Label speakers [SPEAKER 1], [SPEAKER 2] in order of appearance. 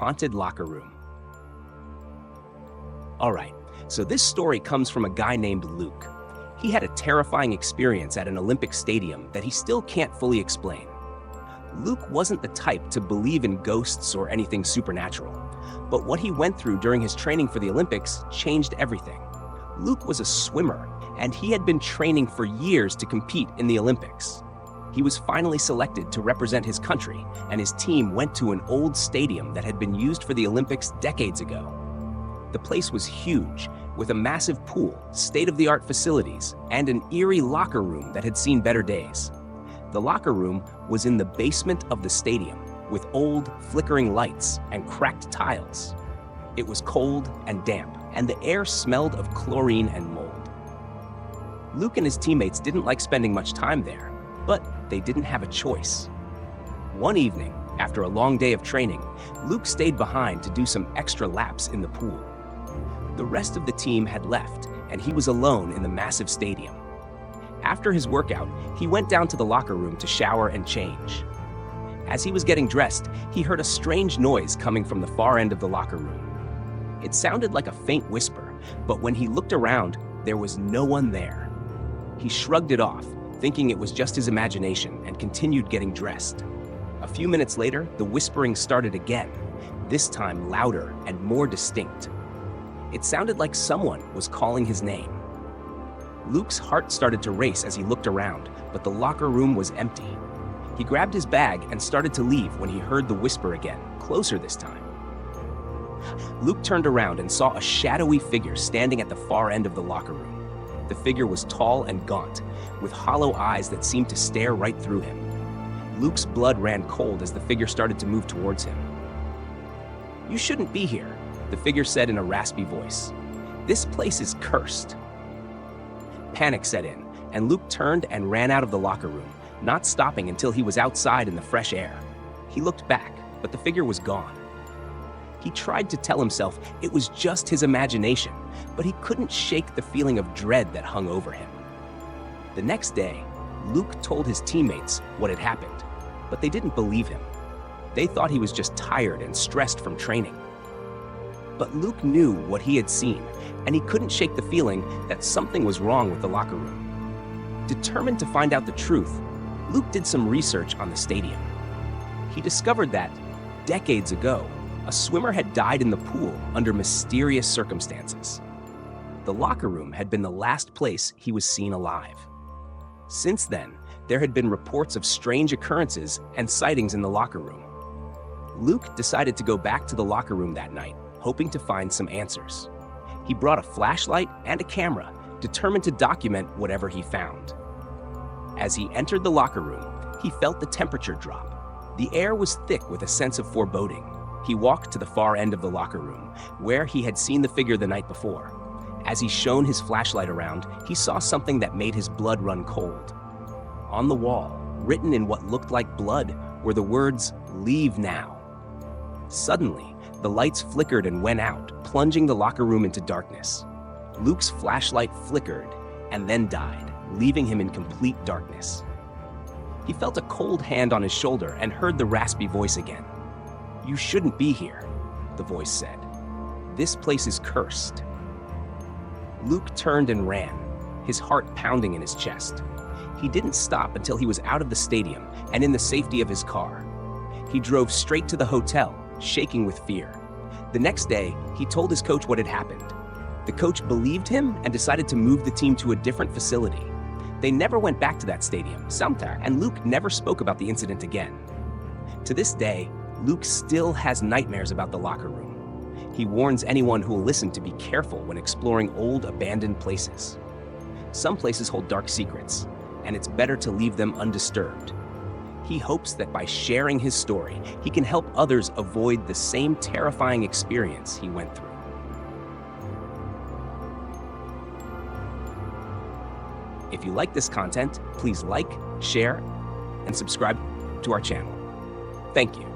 [SPEAKER 1] haunted locker room. All right, so this story comes from a guy named Luke. He had a terrifying experience at an Olympic stadium that he still can't fully explain. Luke wasn't the type to believe in ghosts or anything supernatural, but what he went through during his training for the Olympics changed everything. Luke was a swimmer, and he had been training for years to compete in the Olympics. He was finally selected to represent his country, and his team went to an old stadium that had been used for the Olympics decades ago. The place was huge, with a massive pool, state-of-the-art facilities, and an eerie locker room that had seen better days. The locker room was in the basement of the stadium, with old, flickering lights and cracked tiles. It was cold and damp, and the air smelled of chlorine and mold. Luke and his teammates didn't like spending much time there, but they didn't have a choice. One evening, after a long day of training, Luke stayed behind to do some extra laps in the pool. The rest of the team had left, and he was alone in the massive stadium. After his workout, he went down to the locker room to shower and change. As he was getting dressed, he heard a strange noise coming from the far end of the locker room. It sounded like a faint whisper, but when he looked around, there was no one there. He shrugged it off, thinking it was just his imagination, and continued getting dressed. A few minutes later, the whispering started again, this time louder and more distinct. It sounded like someone was calling his name. Luke's heart started to race as he looked around, but the locker room was empty. He grabbed his bag and started to leave when he heard the whisper again, closer this time. Luke turned around and saw a shadowy figure standing at the far end of the locker room. The figure was tall and gaunt, with hollow eyes that seemed to stare right through him. Luke's blood ran cold as the figure started to move towards him. "You shouldn't be here," the figure said in a raspy voice. "This place is cursed." Panic set in, and Luke turned and ran out of the locker room, not stopping until he was outside in the fresh air. He looked back, but the figure was gone. He tried to tell himself it was just his imagination, but he couldn't shake the feeling of dread that hung over him. The next day, Luke told his teammates what had happened, but they didn't believe him. They thought he was just tired and stressed from training. But Luke knew what he had seen, and he couldn't shake the feeling that something was wrong with the locker room. Determined to find out the truth, Luke did some research on the stadium. He discovered that, decades ago, a swimmer had died in the pool under mysterious circumstances. The locker room had been the last place he was seen alive. Since then, there had been reports of strange occurrences and sightings in the locker room. Luke decided to go back to the locker room that night, hoping to find some answers. He brought a flashlight and a camera, determined to document whatever he found. As he entered the locker room, he felt the temperature drop. The air was thick with a sense of foreboding. He walked to the far end of the locker room, where he had seen the figure the night before. As he shone his flashlight around, he saw something that made his blood run cold. On the wall, written in what looked like blood, were the words, "Leave now." Suddenly, the lights flickered and went out, plunging the locker room into darkness. Luke's flashlight flickered and then died, leaving him in complete darkness. He felt a cold hand on his shoulder and heard the raspy voice again. "You shouldn't be here," the voice said. "This place is cursed." Luke turned and ran, his heart pounding in his chest. He didn't stop until he was out of the stadium and in the safety of his car. He drove straight to the hotel, shaking with fear. The next day, he told his coach what had happened. The coach believed him and decided to move the team to a different facility. They never went back to that stadium, and Luke never spoke about the incident again. To this day, Luke still has nightmares about the locker room. He warns anyone who will listen to be careful when exploring old, abandoned places. Some places hold dark secrets, and it's better to leave them undisturbed. He hopes that by sharing his story, he can help others avoid the same terrifying experience he went through. If you like this content, please like, share, and subscribe to our channel. Thank you.